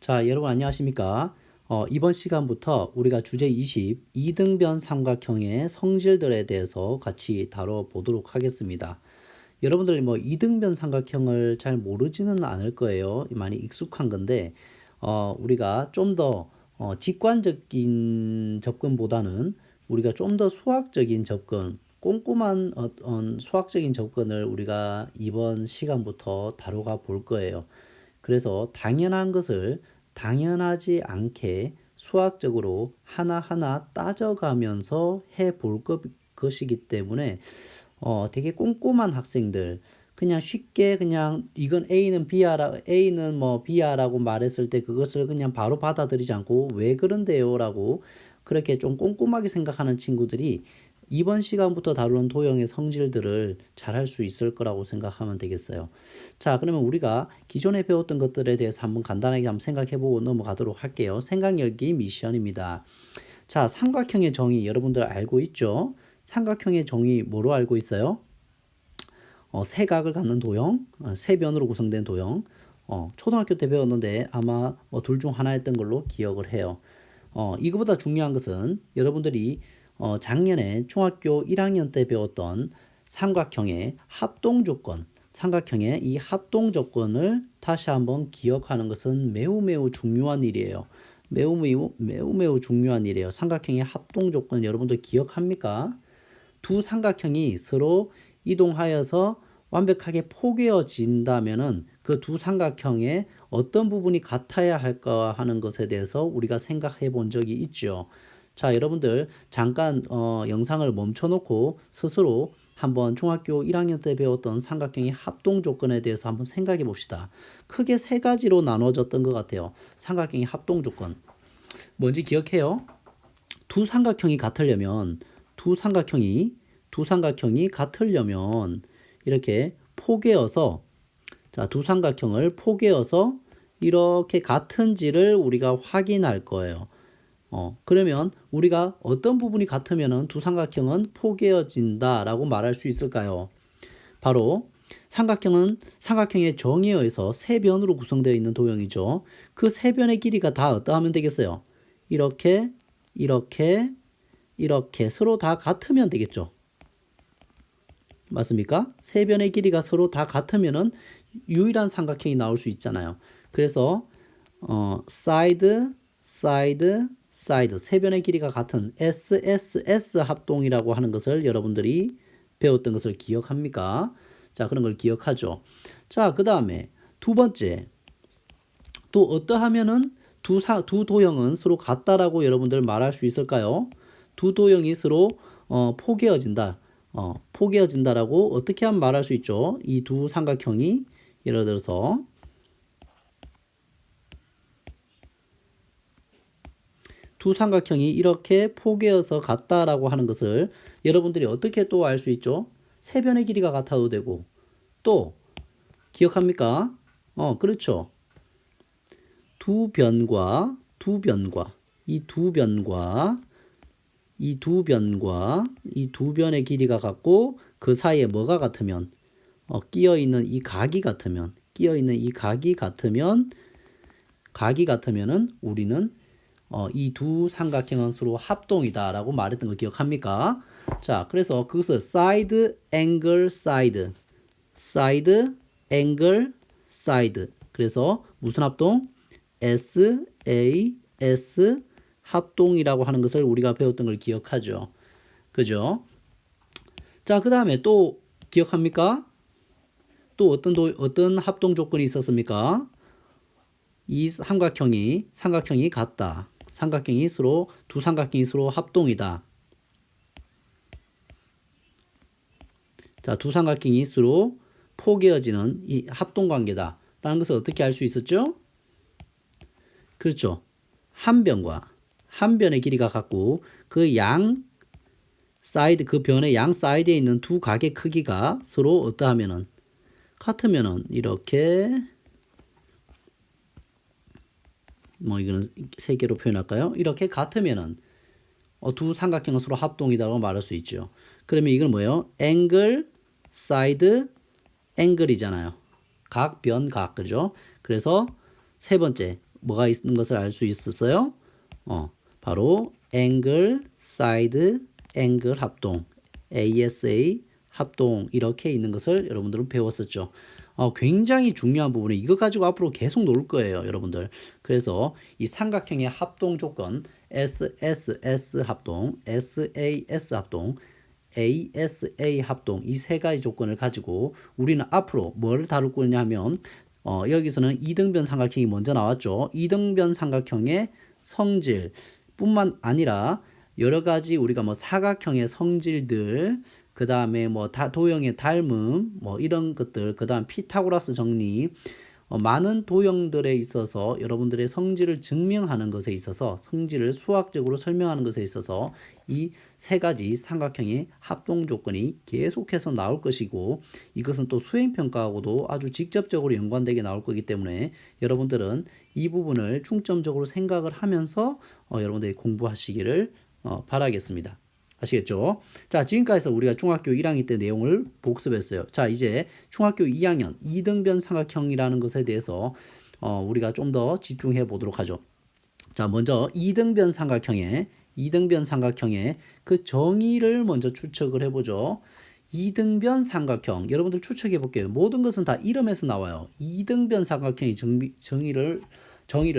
자, 여러분 안녕하십니까? 이번 시간부터 우리가 주제 20, 이등변 삼각형의 성질들에 대해서 같이 다뤄보도록 하겠습니다. 여러분들 뭐 이등변 삼각형을 잘 모르지는 않을 거예요. 많이 익숙한 건데, 우리가 좀 더 직관적인 접근보다는 우리가 좀 더 수학적인 접근, 꼼꼼한 수학적인 접근을 우리가 이번 시간부터 다뤄가 볼 거예요. 그래서 당연한 것을 당연하지 않게 수학적으로 하나하나 따져가면서 해볼 것이기 때문에 되게 꼼꼼한 학생들 그냥 쉽게 그냥 이건 A는 뭐 B야라고 말했을 때 그것을 그냥 바로 받아들이지 않고 왜 그런데요라고 그렇게 좀 꼼꼼하게 생각하는 친구들이 이번 시간부터 다루는 도형의 성질들을 잘 할 수 있을 거라고 생각하면 되겠어요. 자, 그러면 우리가 기존에 배웠던 것들에 대해서 한번 간단하게 한번 생각해보고 넘어가도록 할게요. 생각 열기 미션입니다. 자, 삼각형의 정의 여러분들 알고 있죠? 삼각형의 정의 뭐로 알고 있어요? 세 각을 갖는 도형, 세 변으로 구성된 도형. 초등학교 때 배웠는데 아마 둘 중 하나였던 걸로 기억을 해요. 이거보다 중요한 것은 여러분들이 작년에 중학교 1학년 때 배웠던 삼각형의 합동 조건, 삼각형의 이 합동 조건을 다시 한번 기억하는 것은 매우 중요한 일이에요. 매우 중요한 일이에요. 삼각형의 합동 조건 여러분들 기억합니까? 두 삼각형이 서로 이동하여서 완벽하게 포개어진다면은 그 두 삼각형의 어떤 부분이 같아야 할까 하는 것에 대해서 우리가 생각해 본 적이 있죠. 자, 여러분들 잠깐 영상을 멈춰 놓고 스스로 한번 중학교 1학년 때 배웠던 삼각형의 합동 조건에 대해서 한번 생각해 봅시다. 크게 세 가지로 나눠졌던 것 같아요. 삼각형의 합동 조건. 뭔지 기억해요? 두 삼각형이 같으려면 두 삼각형이 같으려면 이렇게 포개어서 두 삼각형을 포개어서 이렇게 같은지를 우리가 확인할 거예요. 그러면 우리가 어떤 부분이 같으면은 두 삼각형은 포개어진다라고 말할 수 있을까요? 바로 삼각형의 정의에 의해서 세 변으로 구성되어 있는 도형이죠. 그 세 변의 길이가 다 어떠하면 되겠어요? 이렇게 서로 다 같으면 되겠죠. 맞습니까? 세 변의 길이가 서로 다 같으면은 유일한 삼각형이 나올 수 있잖아요. 그래서 사이드 세 변의 길이가 같은 SSS 합동이라고 하는 것을 여러분들이 배웠던 것을 기억합니까? 자, 그런 걸 기억하죠. 자, 그 다음에 두 번째 또 어떠하면은 두 도형은 서로 같다라고 여러분들 말할 수 있을까요? 두 도형이 서로 포개어진다라고 어떻게 하면 말할 수 있죠? 이 두 삼각형이 예를 들어서 두 삼각형이 이렇게 포개어서 같다라고 하는 것을 여러분들이 어떻게 또 알 수 있죠? 세 변의 길이가 같아도 되고 또 기억합니까? 그렇죠. 이 두 변의 길이가 같고 그 사이에 뭐가 같으면 끼어 있는 이 각이 같으면은 우리는 이 두 삼각형은 서로 합동이다라고 말했던 거 기억합니까? 자, 그래서 그것을 사이드 앵글 사이드 그래서 무슨 합동? SAS 합동이라고 하는 것을 우리가 배웠던 걸 기억하죠. 그죠? 자, 그 다음에 또 기억합니까? 또 어떤 합동 조건이 있었습니까? 이 삼각형이 같다. 두 삼각형이 서로 합동이다. 자, 두 삼각형이 서로 포개어지는 이 합동 관계다. 라는 것을 어떻게 알 수 있었죠? 그렇죠. 한 변의 길이가 같고 그 변의 양 사이드에 있는 두 각의 크기가 서로 어떠하면은 같으면은 이렇게 이거는 세 개로 표현할까요? 이렇게 같으면은 두 삼각형은 서로 합동이다라고 말할 수 있죠. 그러면 이건 뭐예요? 앵글 사이드 앵글이잖아요. 각, 변, 각 그죠? 그래서 세 번째 뭐가 있는 것을 알 수 있었어요? 바로 angle, side, angle 합동, ASA 합동 이렇게 있는 것을 여러분들은 배웠었죠. 굉장히 중요한 부분에 이거 가지고 앞으로 계속 놀 거예요, 여러분들. 그래서 이 삼각형의 합동 조건 SSS 합동, SAS 합동, ASA 합동 이 세 가지 조건을 가지고 우리는 앞으로 뭘 다룰 거냐 하면 여기서는 이등변 삼각형이 먼저 나왔죠. 이등변 삼각형의 성질 뿐만 아니라 여러 가지 우리가 뭐 사각형의 성질들 그 다음에 뭐 도형의 닮음 뭐 이런 것들 그 다음 피타고라스 정리 많은 도형들에 있어서 여러분들의 성질을 증명하는 것에 있어서 성질을 수학적으로 설명하는 것에 있어서 이 세 가지 삼각형의 합동 조건이 계속해서 나올 것이고 이것은 또 수행평가하고도 아주 직접적으로 연관되게 나올 거기 때문에 여러분들은 이 부분을 중점적으로 생각을 하면서 여러분들이 공부하시기를 바라겠습니다. 아시겠죠? 자, 지금까지 해서 우리가 중학교 1학년 때 내용을 복습했어요. 자, 이제 중학교 2학년 이등변 삼각형이라는 것에 대해서 우리가 좀 더 집중해 보도록 하죠. 자, 먼저 이등변 삼각형의 그 정의를 먼저 추측을 해보죠. 이등변 삼각형 여러분들 추측해 볼게요. 모든 것은 다 이름에서 나와요. 이등변 삼각형의 정의를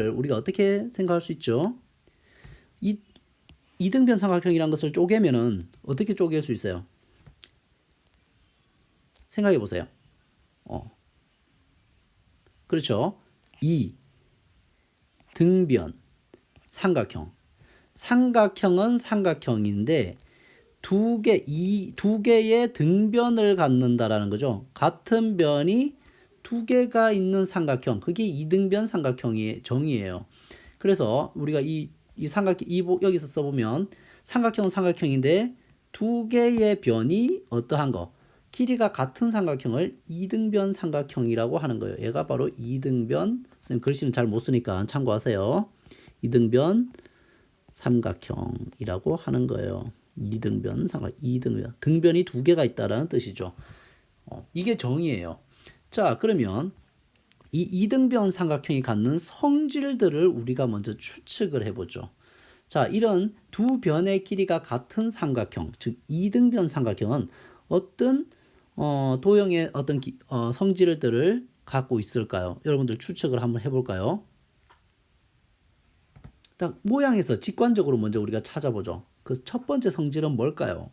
우리가 어떻게 생각할 수 있죠? 이등변 삼각형이라는 것을 쪼개면은 어떻게 쪼갤 수 있어요? 생각해 보세요. 그렇죠. 이등변 삼각형. 삼각형은 삼각형인데 두 개의 등변을 갖는다라는 거죠. 같은 변이 두 개가 있는 삼각형. 그게 이등변 삼각형의 정의예요. 그래서 우리가 이 삼각형 여기서 써보면 삼각형은 삼각형인데 두 개의 변이 어떠한 거 길이가 같은 삼각형을 이등변 삼각형이라고 하는 거예요. 얘가 바로 이등변 선생님 글씨는 잘 못 쓰니까 참고하세요. 이등변 삼각형이라고 하는 거예요. 이등변 등변이 두 개가 있다라는 뜻이죠. 이게 정의예요. 자, 그러면 이 이등변 삼각형이 갖는 성질들을 우리가 먼저 추측을 해보죠. 자, 이런 두 변의 길이가 같은 삼각형, 즉 이등변 삼각형은 어떤 도형의 어떤 성질들을 갖고 있을까요? 여러분들 추측을 한번 해볼까요? 딱 모양에서 직관적으로 먼저 우리가 찾아보죠. 그 첫 번째 성질은 뭘까요?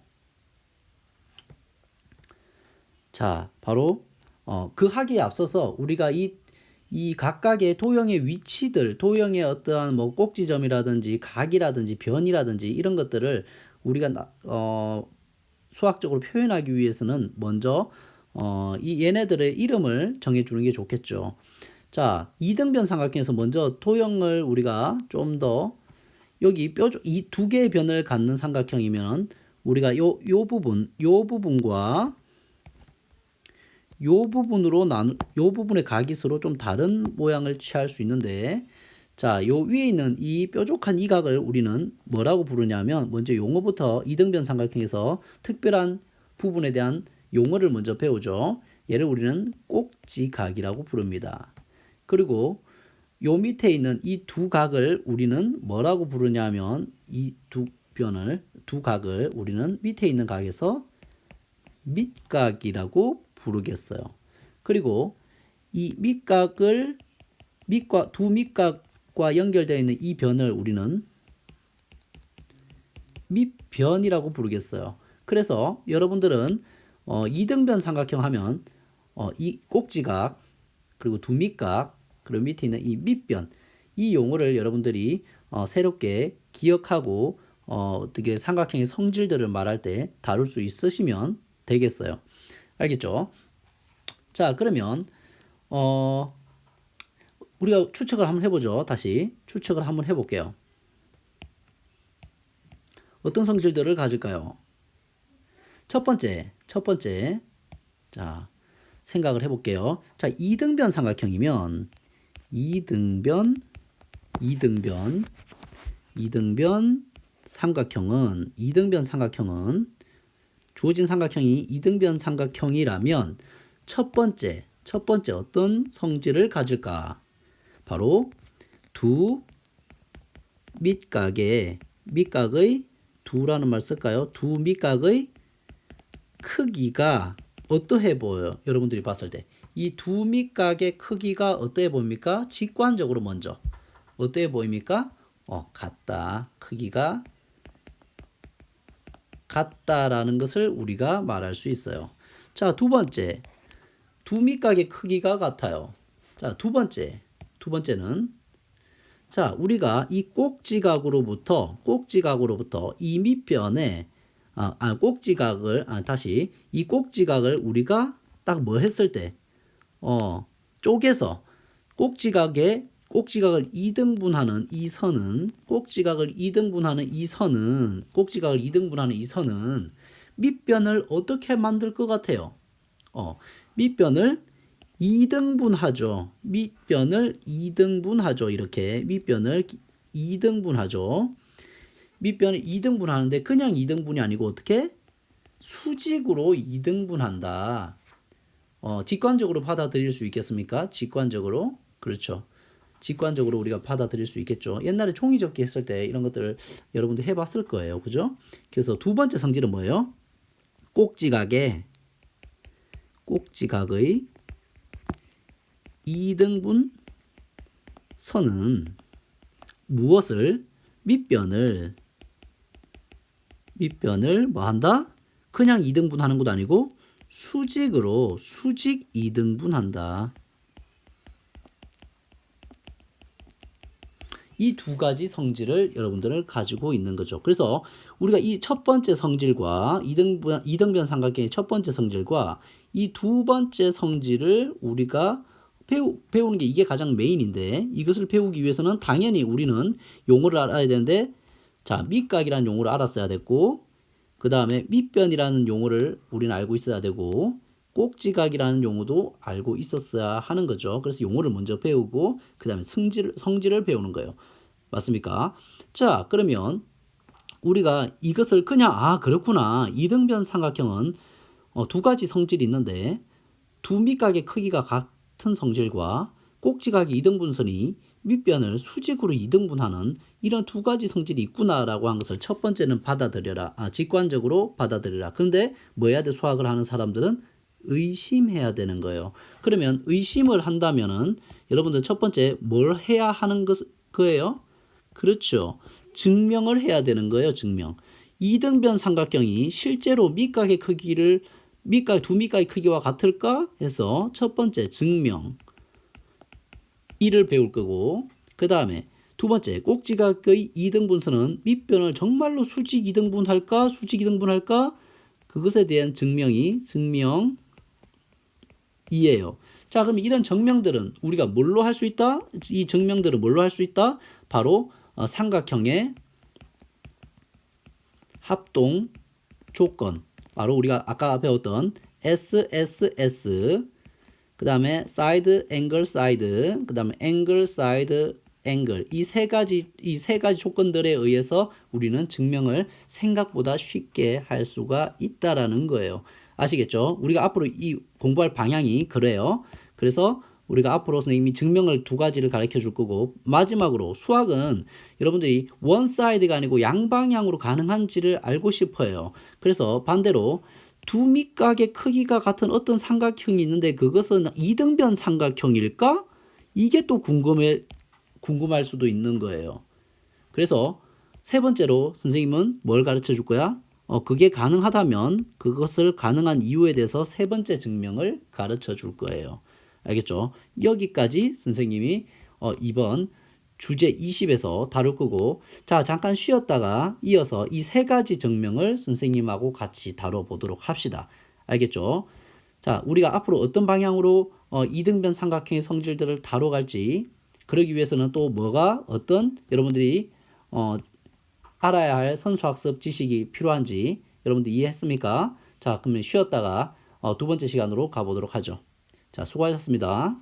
자, 바로 그 하기에 앞서서 우리가 이 각각의 도형의 위치들, 도형의 어떠한 뭐 꼭지점이라든지 각이라든지 변이라든지 이런 것들을 우리가 수학적으로 표현하기 위해서는 먼저 이 얘네들의 이름을 정해주는 게 좋겠죠. 자, 이등변 삼각형에서 먼저 도형을 우리가 좀 더 여기 이 두 개의 변을 갖는 삼각형이면 우리가 요 부분과 요 부분의 각이 서로 좀 다른 모양을 취할 수 있는데 자, 요 위에 있는 이 뾰족한 이 각을 우리는 뭐라고 부르냐면 먼저 용어부터 이등변 삼각형에서 특별한 부분에 대한 용어를 먼저 배우죠. 얘를 우리는 꼭지각이라고 부릅니다. 그리고 요 밑에 있는 이 두 각을 우리는 뭐라고 부르냐면 이 두 각을 우리는 밑에 있는 각에서 밑각이라고 부르겠어요. 그리고 이 두 밑각과 연결되어 있는 이 변을 우리는 밑변이라고 부르겠어요. 그래서 여러분들은 이등변 삼각형 하면 이 꼭지각 그리고 두 밑각 그리고 밑에 있는 이 밑변 이 용어를 여러분들이 새롭게 기억하고 어떻게 삼각형의 성질들을 말할 때 다룰 수 있으시면 되겠어요. 알겠죠? 자, 그러면 우리가 추측을 한번 해보죠. 다시 추측을 한번 해볼게요. 어떤 성질들을 가질까요? 첫 번째 자 생각을 해볼게요. 자, 이등변 삼각형이면 이등변 삼각형은 주어진 삼각형이 이등변 삼각형이라면 첫 번째 어떤 성질을 가질까? 바로 두 밑각의 두라는 말 쓸까요? 두 밑각의 크기가 어떠해 보여요? 여러분들이 봤을 때 이 두 밑각의 크기가 어떠해 보입니까? 직관적으로 먼저 어떠해 보입니까? 같다. 크기가 같다라는 것을 우리가 말할 수 있어요. 자, 두 번째. 두 밑각의 크기가 같아요. 자, 두 번째는 자, 우리가 이 꼭지각으로부터 이 밑변에 이 꼭지각을 우리가 딱 뭐 했을 때 쪼개서 꼭지각을 2등분하는 이 선은 밑변을 어떻게 만들 것 같아요? 밑변을 2등분하죠. 이렇게 밑변을 2등분하죠. 밑변을 2등분하는데 그냥 2등분이 아니고 어떻게? 수직으로 2등분한다. 직관적으로 받아들일 수 있겠습니까? 직관적으로. 그렇죠. 직관적으로 우리가 받아들일 수 있겠죠. 옛날에 종이접기 했을 때 이런 것들을 여러분들 해봤을 거예요. 그죠? 그래서 두 번째 성질은 뭐예요? 꼭지각의 2등분 선은 무엇을? 밑변을 뭐 한다? 그냥 2등분 하는 것도 아니고 수직 2등분 한다. 이 두 가지 성질을 여러분들을 가지고 있는 거죠. 그래서 우리가 이 첫 번째 성질과 이등변 삼각형의 첫 번째 성질과 이 두 번째 성질을 우리가 배우는 게 이게 가장 메인인데 이것을 배우기 위해서는 당연히 우리는 용어를 알아야 되는데 자, 밑각이라는 용어를 알았어야 됐고 그 다음에 밑변이라는 용어를 우리는 알고 있어야 되고 꼭지각이라는 용어도 알고 있었어야 하는 거죠. 그래서 용어를 먼저 배우고 그 다음에 성질을 배우는 거예요. 맞습니까? 자, 그러면 우리가 이것을 그냥 그렇구나. 이등변 삼각형은 두 가지 성질이 있는데 두 밑각의 크기가 같은 성질과 꼭지각의 2등분선이 밑변을 수직으로 2등분하는 이런 두 가지 성질이 있구나라고 한 것을 첫 번째는 받아들여라. 직관적으로 받아들여라. 그런데 뭐 해야 돼? 수학을 하는 사람들은 의심해야 되는 거예요. 그러면 의심을 한다면은 여러분들 첫 번째 뭘 해야 하는 거예요? 그렇죠. 증명을 해야 되는 거예요. 증명. 이등변 삼각형이 실제로 밑각의 크기를 두 밑각의 크기와 같을까 해서 첫 번째 증명 이를 배울 거고 그 다음에 두 번째 꼭지각의 2등분선은 밑변을 정말로 수직 2등분할까? 그것에 대한 증명 2예요. 자, 그럼 이런 증명들은 우리가 뭘로 할 수 있다? 이 증명들은 뭘로 할 수 있다? 바로 삼각형의 합동 조건. 바로 우리가 아까 배웠던 SSS 그 다음에 사이드 앵글 사이드 그 다음에 앵글 사이드 앵글 이 세 가지 조건들에 의해서 우리는 증명을 생각보다 쉽게 할 수가 있다라는 거예요. 아시겠죠? 우리가 앞으로 이 공부할 방향이 그래요. 그래서 우리가 앞으로 선생님이 증명을 두 가지를 가르쳐 줄 거고 마지막으로 수학은 여러분들이 원사이드가 아니고 양방향으로 가능한지를 알고 싶어요. 그래서 반대로 두 밑각의 크기가 같은 어떤 삼각형이 있는데 그것은 이등변 삼각형일까? 이게 또 궁금할 수도 있는 거예요. 그래서 세 번째로 선생님은 뭘 가르쳐 줄 거야? 그게 가능하다면 그것을 가능한 이유에 대해서 세 번째 증명을 가르쳐 줄 거예요. 알겠죠? 여기까지 선생님이 이번 주제 20에서 다룰 거고 자 잠깐 쉬었다가 이어서 이 세 가지 증명을 선생님하고 같이 다뤄보도록 합시다. 알겠죠? 자 우리가 앞으로 어떤 방향으로 이등변 삼각형의 성질들을 다뤄갈지 그러기 위해서는 또 뭐가 어떤 여러분들이 알아야 할 선수학습 지식이 필요한지 여러분들 이해했습니까? 자 그러면 쉬었다가 두 번째 시간으로 가보도록 하죠. 자 수고하셨습니다.